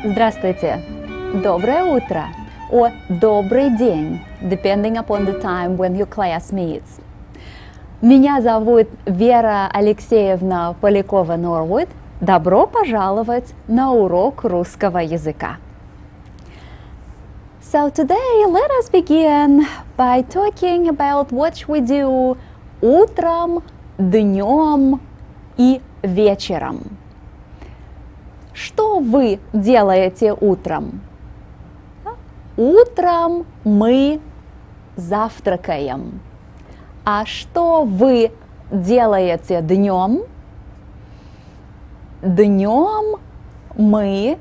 Здравствуйте. Доброе утро. Or добрый день, depending upon the time when your class meets. Меня зовут Вера Алексеевна Полякова-Норвуд. Добро пожаловать на урок русского языка. So today let us begin by talking about what we do утром, днем и вечером. Что вы делаете утром? Утром мы завтракаем. А что вы делаете днем? Днем мы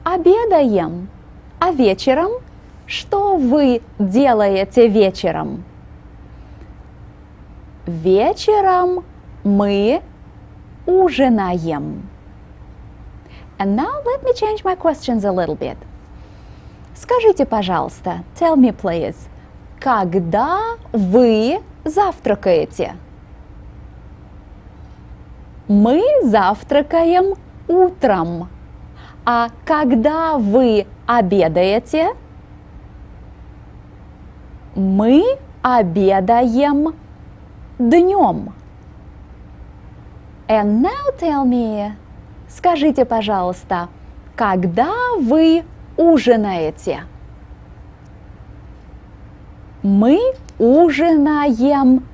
обедаем. А вечером? Что вы делаете вечером? Вечером мы ужинаем. And now let me change my questions a little bit. Скажите, пожалуйста, tell me please, когда вы завтракаете? Мы завтракаем утром. А когда вы обедаете? Мы обедаем днем. And now tell me, скажите, пожалуйста, когда вы ужинаете? Мы ужинаем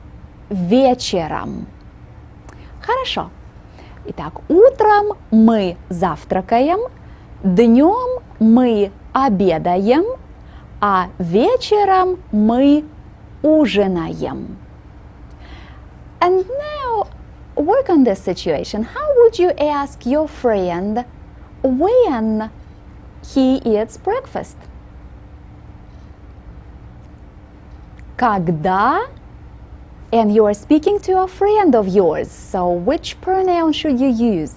вечером. Хорошо. Итак, утром мы завтракаем, днем мы обедаем, а вечером мы ужинаем. And now work on this situation. How would you ask your friend when he eats breakfast? Когда, and you are speaking to a friend of yours, so which pronoun should you use?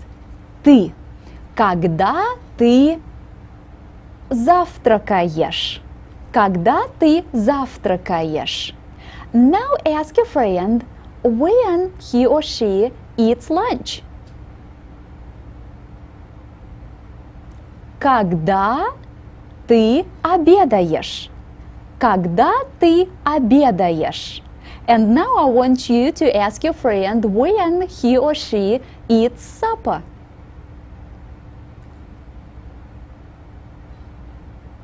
Ты. Когда ты завтракаешь? Когда ты завтракаешь? Now ask your friend when he or she eats lunch. Когда ты обедаешь? Когда ты обедаешь? And now I want you to ask your friend when he or she eats supper.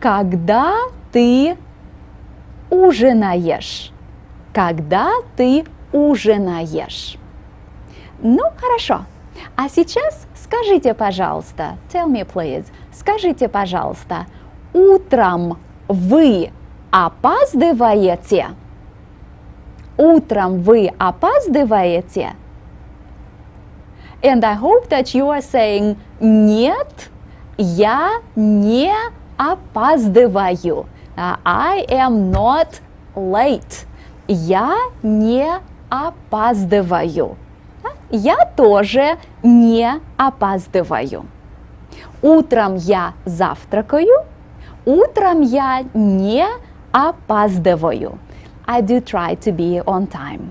Когда ты ужинаешь? Когда ты ужинаешь? Ну, хорошо. А сейчас скажите, пожалуйста, tell me please, скажите, пожалуйста, утром вы опаздываете? Утром вы опаздываете? And I hope that you are saying нет, я не опаздываю. I am not late. Я не опаздываю. Я тоже не опаздываю. Утром я завтракаю. Утром я не опаздываю. I do try to be on time.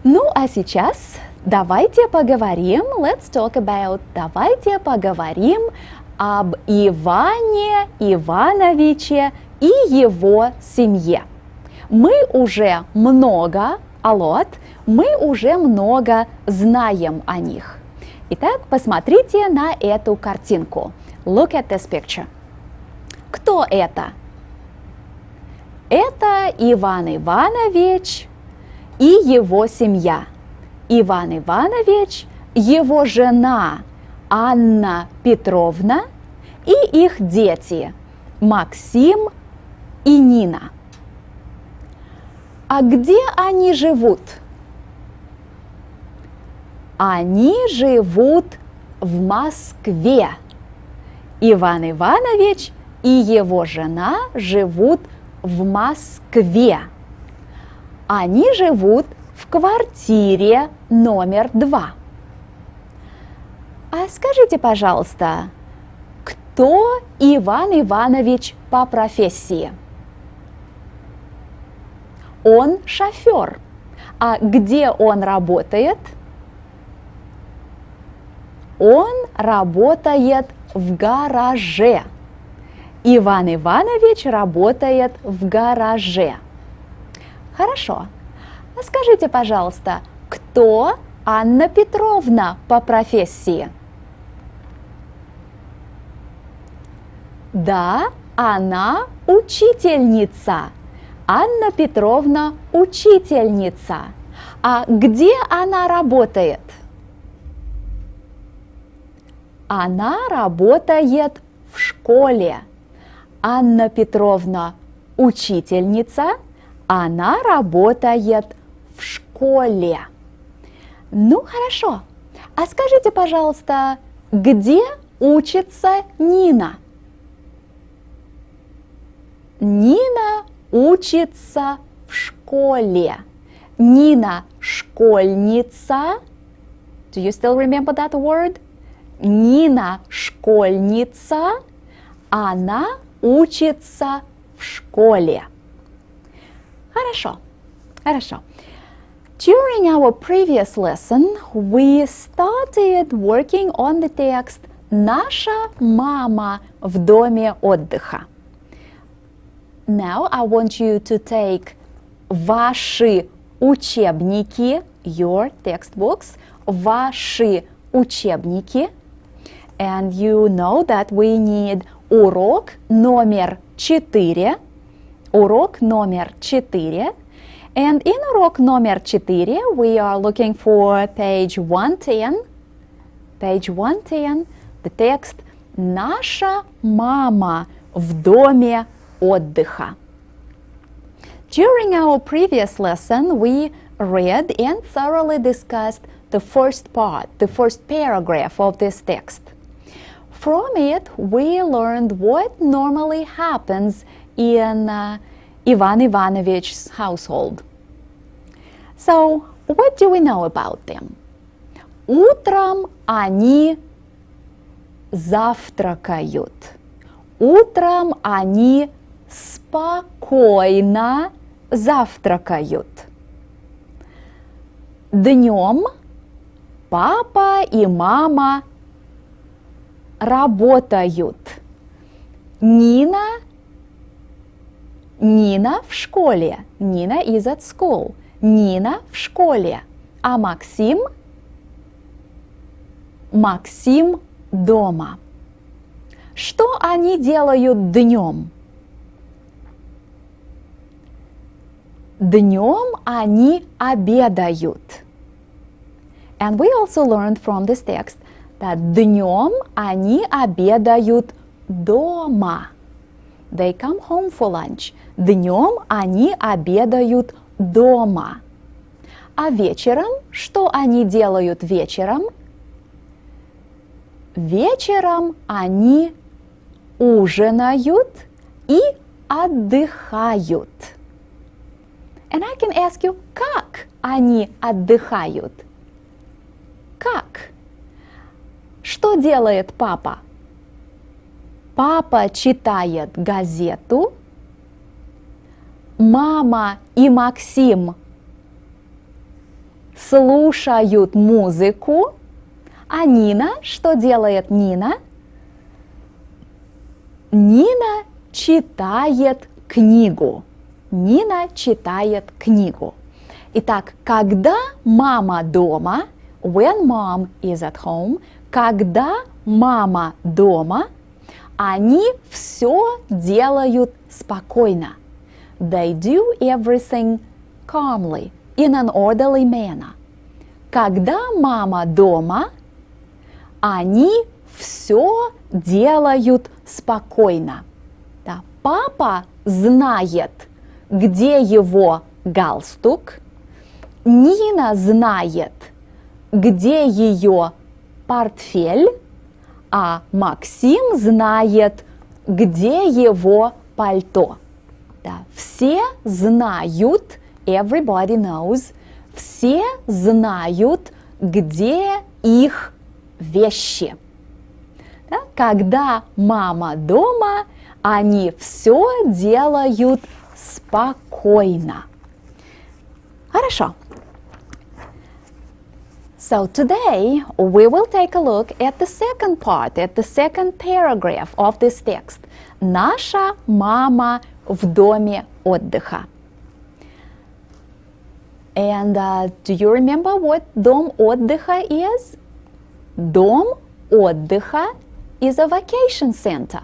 Ну, а сейчас давайте поговорим. Let's talk about. Давайте поговорим об Иване Ивановиче и его семье. Мы уже много знаем о них. Итак, посмотрите на эту картинку. Look at this picture. Кто это? Это Иван Иванович и его семья. Иван Иванович, его жена Анна Петровна и их дети Максим и Нина. А где они живут? Они живут в Москве. Иван Иванович и его жена живут в Москве. Они живут в квартире номер 2. А скажите, пожалуйста, кто Иван Иванович по профессии? Он шофер. А где он работает? Он работает в гараже. Иван Иванович работает в гараже. Хорошо. А скажите, пожалуйста, кто Анна Петровна по профессии? Да, она учительница. Анна Петровна учительница. А где она работает? Она работает в школе. Анна Петровна учительница, она работает в школе. Ну, хорошо. А скажите, пожалуйста, где учится Нина? Нина учится в школе. Нина школьница. Do you still remember that word? Нина школьница, она учится в школе. Хорошо, хорошо. During our previous lesson, we started working on the text «Наша мама в доме отдыха». Now I want you to take ваши учебники, your textbooks, ваши учебники, and you know that we need урок номер 4, урок номер 4, and in урок номер 4 we are looking for page 110, the text «Наша мама в доме отдыха». During our previous lesson, we read and thoroughly discussed the first part, the first paragraph of this text. From it, we learned what normally happens in Ivan Ivanovich's household. So, what do we know about them? Утром они завтракают. Утром они спокойно завтракают. Днем папа и мама работают. Нина в школе. Нина is at school. Нина в школе. А Максим дома. Что они делают днем? Днем они обедают. And we also learned from this text that днем они обедают дома. They come home for lunch. Днем они обедают дома. А вечером, что они делают вечером? Вечером они ужинают и отдыхают. And I can ask you, как они отдыхают? Как? Что делает папа? Папа читает газету. Мама и Максим слушают музыку. А Нина, что делает Нина? Нина читает книгу. Нина читает книгу. Итак, когда мама дома, when mom is at home, когда мама дома, они все делают спокойно. They do everything calmly, in an orderly manner. Когда мама дома, они все делают спокойно. Да, папа знает, где его галстук. Нина знает, где ее портфель, а Максим знает, где его пальто. Да, все знают, everybody knows, все знают, где их вещи. Да, когда мама дома, они все делают спокойно. Хорошо. So today we will take a look at the second part, at the second paragraph of this text. Наша мама в доме отдыха. And do you remember what дом отдыха is? Дом отдыха is a vacation center.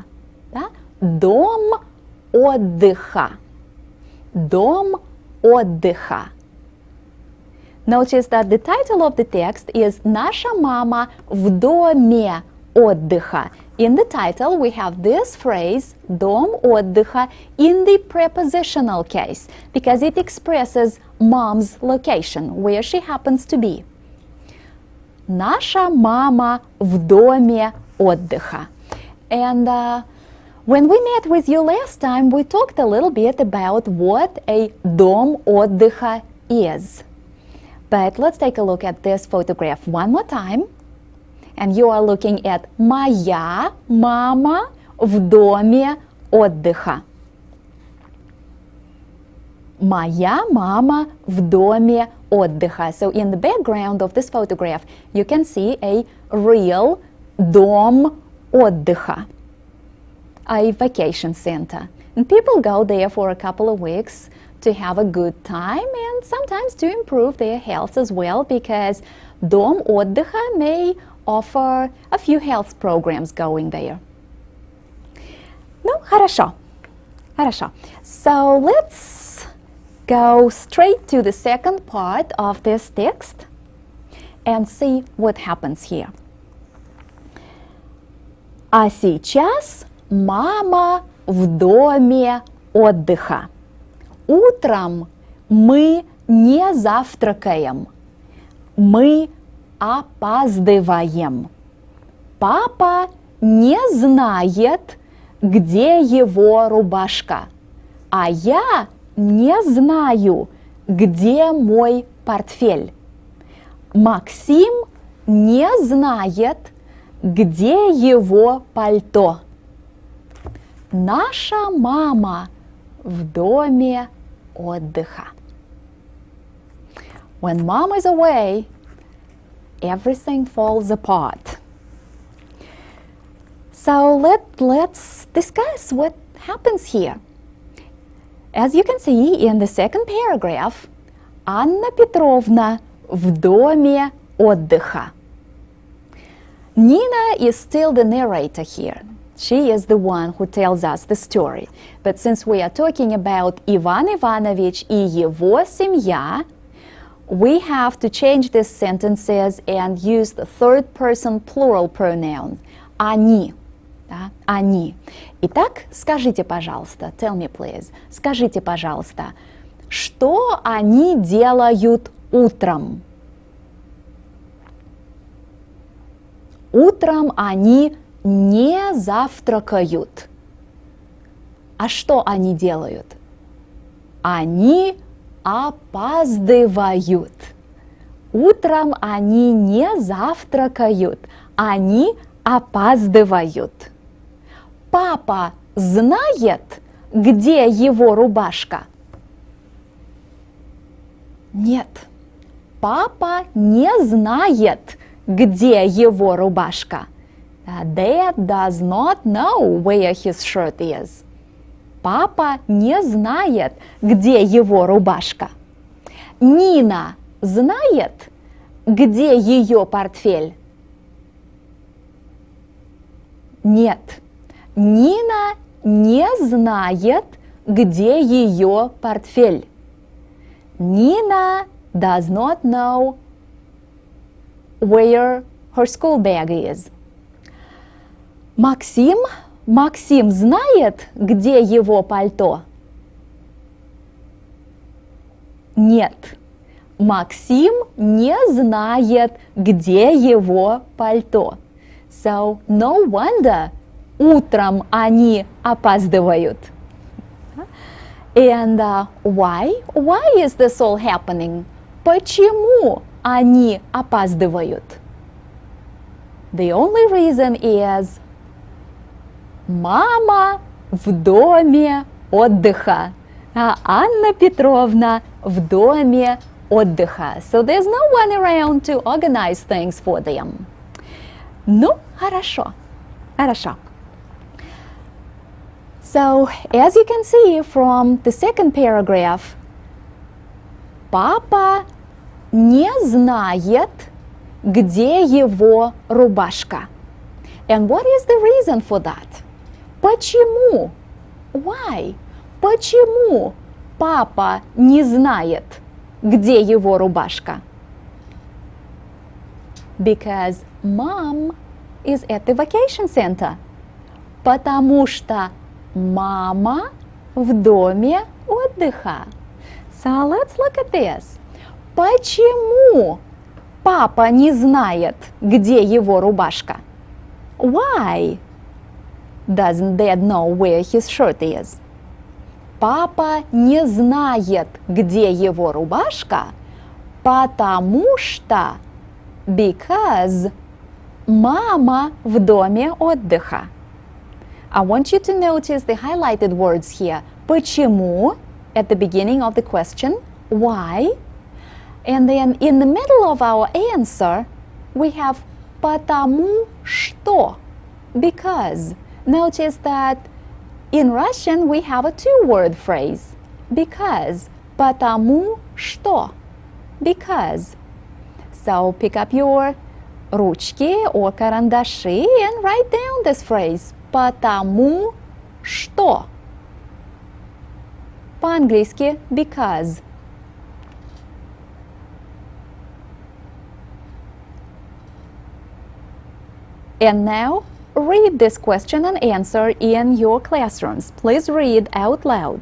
Да? Дом отдыха. Дом отдыха. Notice that the title of the text is Наша мама в доме отдыха. In the title we have this phrase дом отдыха in the prepositional case because it expresses mom's location, where she happens to be. Наша мама в доме отдыха. And when we met with you last time, we talked a little bit about what a дом отдыха is. But let's take a look at this photograph one more time. And you are looking at моя мама в доме отдыха. Моя мама в доме отдыха. So in the background of this photograph, you can see a real дом отдыха, a vacation center. And people go there for a couple of weeks to have a good time and sometimes to improve their health as well, because дом отдыха may offer a few health programs going there. Ну, хорошо. Хорошо. So let's go straight to the second part of this text and see what happens here. А сейчас мама в доме отдыха. Утром мы не завтракаем. Мы опаздываем. Папа не знает, где его рубашка. А я не знаю, где мой портфель. Максим не знает, где его пальто. Наша мама в доме отдыха. When mom is away, everything falls apart. So let's discuss what happens here. As you can see in the second paragraph, Анна Петровна в доме отдыха. Nina is still the narrator here. She is the one who tells us the story. But since we are talking about Иван Иванович и его семья, we have to change these sentences and use the third person plural pronoun. Они. Да? Они. Итак, скажите, пожалуйста, tell me please, скажите, пожалуйста, что они делают утром? Утром они не завтракают. А что они делают? Они опаздывают. Утром они не завтракают. Они опаздывают. Папа знает, где его рубашка? Нет. Папа не знает, где его рубашка. Dad does not know where his shirt is. Папа не знает, где его рубашка. Нина знает, где ее портфель? Нет. Нина не знает, где ее портфель. Nina does not know where her school bag is. Максим знает, где его пальто? Нет. Максим не знает, где его пальто. So, no wonder, утром они опаздывают. And why? Why is this all happening? Почему они опаздывают? The only reason is мама в доме отдыха, а Анна Петровна в доме отдыха. So there's no one around to organize things for them. Ну, хорошо. Хорошо. So, as you can see from the second paragraph, папа не знает, где его рубашка. And what is the reason for that? Почему? Why? Почему папа не знает, где его рубашка? Because mom is at the vacation center. Потому что мама в доме отдыха. So let's look at this. Почему папа не знает, где его рубашка? Why doesn't Dad know where his shirt is? Папа не знает, где его рубашка, потому что, because, мама в доме отдыха. I want you to notice the highlighted words here. Почему at the beginning of the question, why, and then in the middle of our answer, we have потому что, because. Notice that in Russian we have a two-word phrase, because, потому что, because. So pick up your ручки or карандаши and write down this phrase, потому что. По-английски because. And now, read this question and answer in your classrooms. Please read out loud.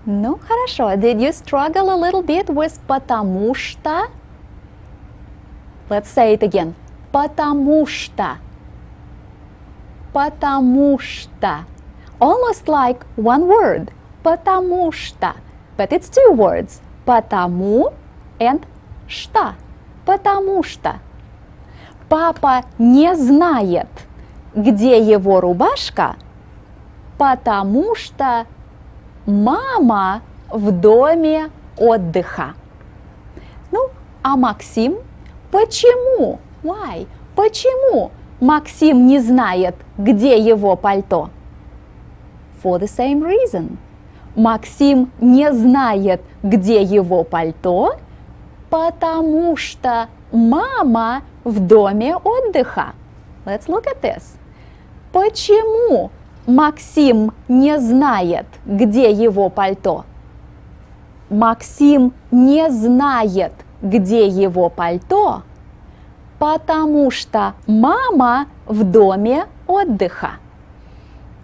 Ну, хорошо. Did you struggle a little bit with потому что? Let's say it again. Потому что. Потому что. Almost like one word. Потому что. But it's two words. Потому and что. Потому что. Папа не знает, где его рубашка, потому что мама в доме отдыха. Ну, а Максим? Почему? Why? Почему Максим не знает, где его пальто? For the same reason. Максим не знает, где его пальто, потому что мама в доме отдыха. Let's look at this. Почему Максим не знает, где его пальто? Максим не знает, где его пальто, потому что мама в доме отдыха.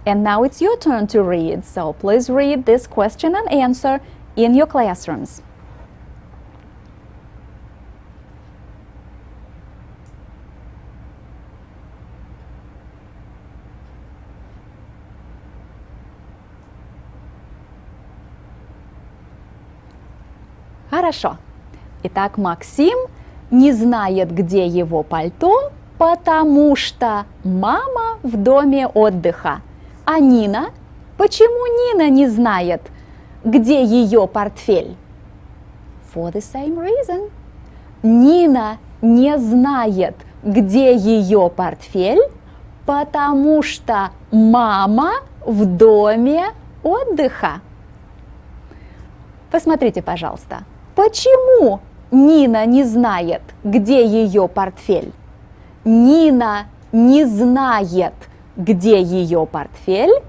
And now it's your turn to read, so please read this question and answer in your classrooms. Хорошо. Итак, Максим не знает, где его пальто, потому что мама в доме отдыха. А Нина? Почему Нина не знает, где ее портфель? For the same reason. Нина не знает, где ее портфель, потому что мама в доме отдыха. Посмотрите, пожалуйста. Почему Нина не знает, где ее портфель? Нина не знает, где ее портфель,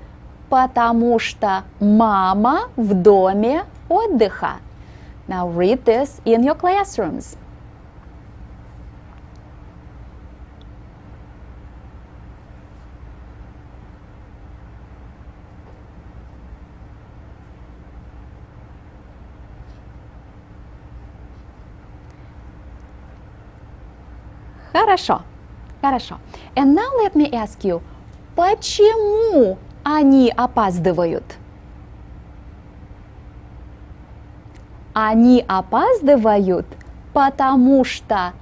потому что мама в доме отдыха. Now read this in your classrooms. Хорошо, хорошо. And now let me ask you, Почему они опаздывают? Они опаздывают, потому что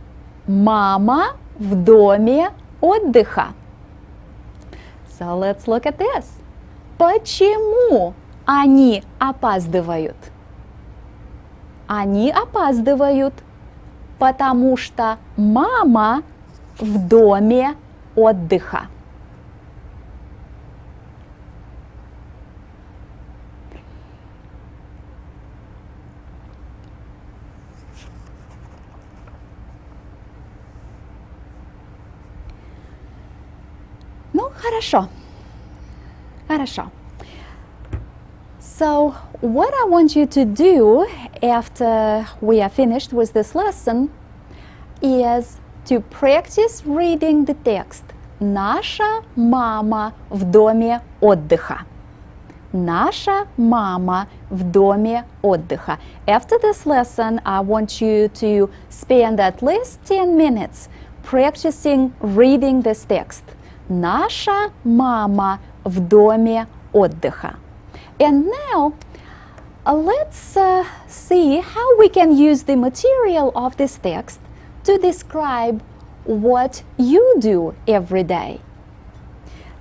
мама в доме отдыха. So let's look at this. Почему они опаздывают? Они опаздывают, потому что мама в доме отдыха. Ну, хорошо. Хорошо. So, what I want you to do after we are finished with this lesson is to practice reading the text. Наша мама в доме отдыха. Наша мама в доме отдыха. After this lesson, I want you to spend at least 10 minutes practicing reading this text. Наша мама в доме отдыха. And now, let's see how we can use the material of this text to describe what you do every day.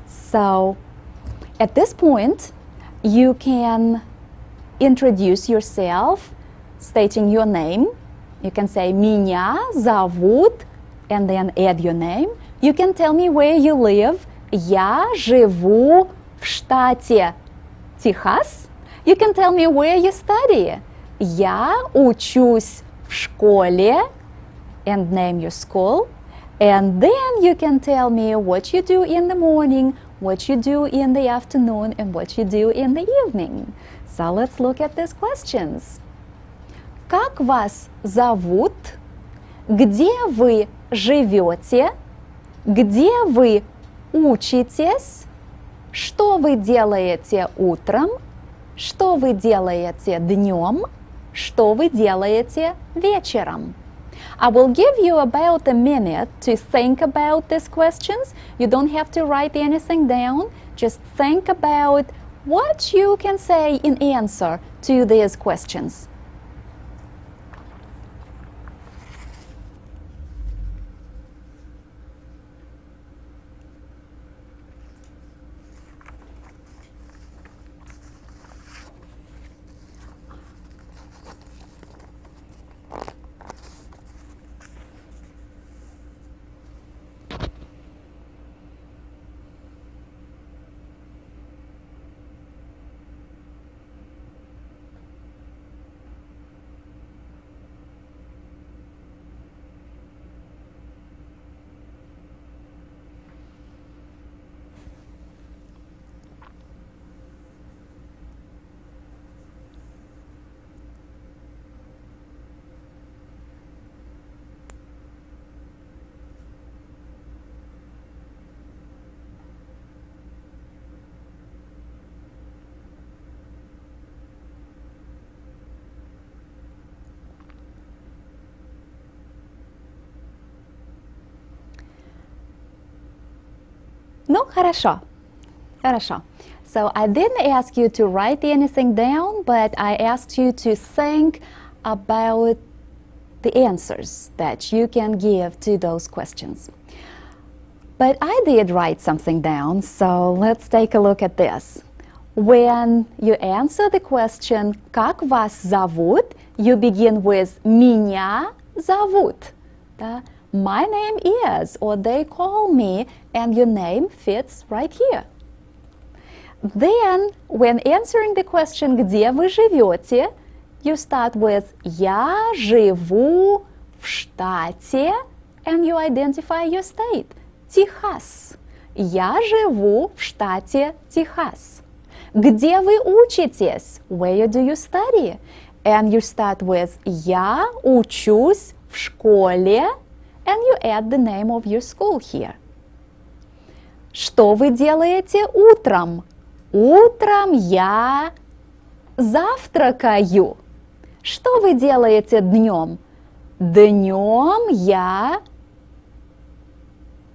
So, at this point, you can introduce yourself, stating your name. You can say «Меня зовут», and then add your name. You can tell me where you live. Я живу в штате Техас. You can tell me where you study. Я учусь в школе, and name your school. And then you can tell me what you do in the morning, what you do in the afternoon, and what you do in the evening. So let's look at these questions. Как вас зовут? Где вы живете? Где вы учитесь? Что вы делаете утром? Что вы делаете днем? Что вы делаете вечером? I will give you about a minute to think about these questions. You don't have to write anything down. Just think about what you can say in answer to these questions. Ну, хорошо. Хорошо. So I didn't ask you to write anything down, but I asked you to think about the answers that you can give to those questions. But I did write something down, so let's take a look at this. When you answer the question «Как вас зовут?», you begin with «Меня зовут». Да? My name is, or they call me, and your name fits right here. Then, when answering the question «Где вы живете?», you start with «Я живу в штате», and you identify your state. Техас. Я живу в штате Техас. Где вы учитесь? Where do you study? And you start with «Я учусь в школе», and you add the name of your school here. Что вы делаете утром? Утром я завтракаю. Что вы делаете днем? Днем я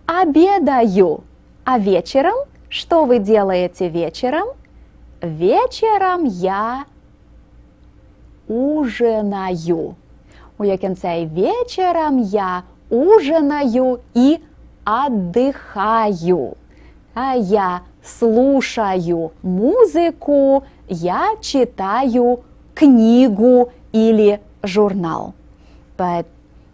обедаю. А вечером Что вы делаете вечером? Вечером я ужинаю. Or you can say вечером я ужинаю и отдыхаю. А я слушаю музыку, я читаю книгу или журнал. But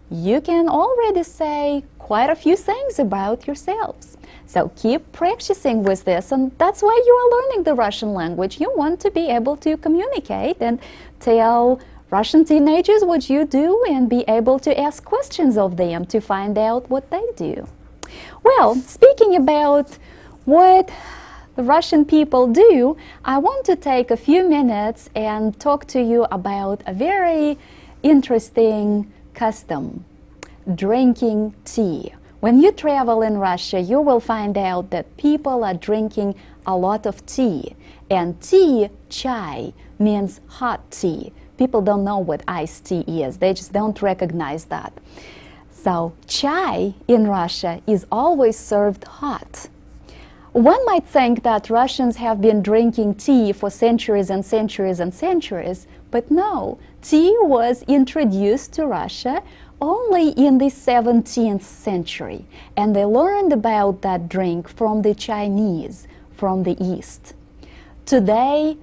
you can already say quite a few things about yourselves. So keep practicing with this, and that's why you are learning the Russian language. You want to be able to communicate and tell Russian teenagers what you do and be able to ask questions of them to find out what they do. Well, speaking about what the Russian people do, I want to take a few minutes and talk to you about a very interesting custom, drinking tea. When you travel in Russia, you will find out that people are drinking a lot of tea. And tea, chai, means hot tea. People don't know what iced tea is. They just don't recognize that. So chai in Russia is always served hot. One might think that Russians have been drinking tea for centuries and centuries and centuries, but no, tea was introduced to Russia only in the 17th century, and they learned about that drink from the Chinese, from the East. Today,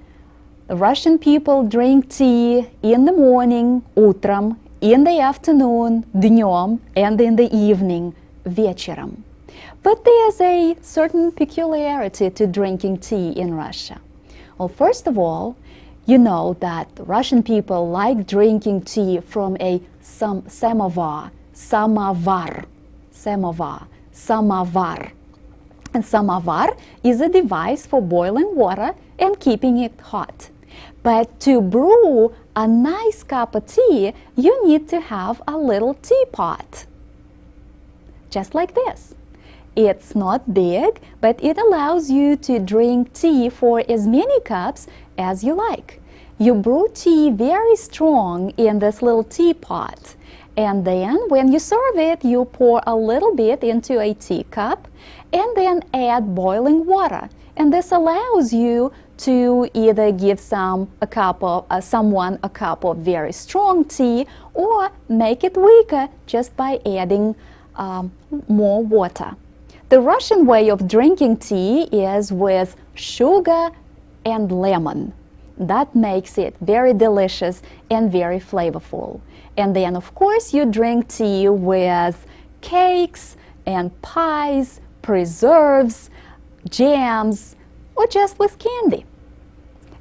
the Russian people drink tea in the morning, утром, in the afternoon, днем, and in the evening, вечером. But there's a certain peculiarity to drinking tea in Russia. Well, first of all, you know that Russian people like drinking tea from a samovar. And samovar is a device for boiling water and keeping it hot. But to brew a nice cup of tea, you need to have a little teapot. Just like this. It's not big, but it allows you to drink tea for as many cups as you like. You brew tea very strong in this little teapot. And then when you serve it, you pour a little bit into a teacup and then add boiling water. And this allows you to either give someone a cup of very strong tea or make it weaker just by adding more water. The Russian way of drinking tea is with sugar and lemon. That makes it very delicious and very flavorful. And then, of course, you drink tea with cakes and pies, preserves, jams, or just with candy.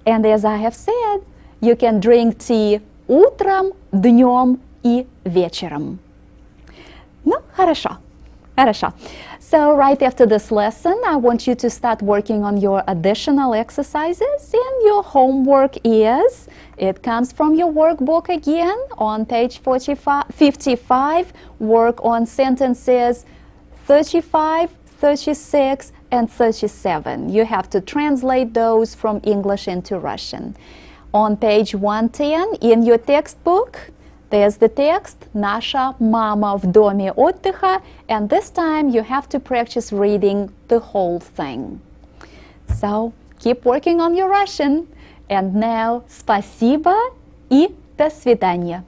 And as I have said, you can drink tea утром, днем и вечером. Ну, хорошо. Хорошо. So right after this lesson, I want you to start working on your additional exercises, and your homework is, it comes from your workbook again on page 55, work on sentences 35, 36, and 37. You have to translate those from English into Russian. On page 110 in your textbook, there's the text, Наша мама в доме отдыха, and this time you have to practice reading the whole thing. So, keep working on your Russian. And now, спасибо и до свидания.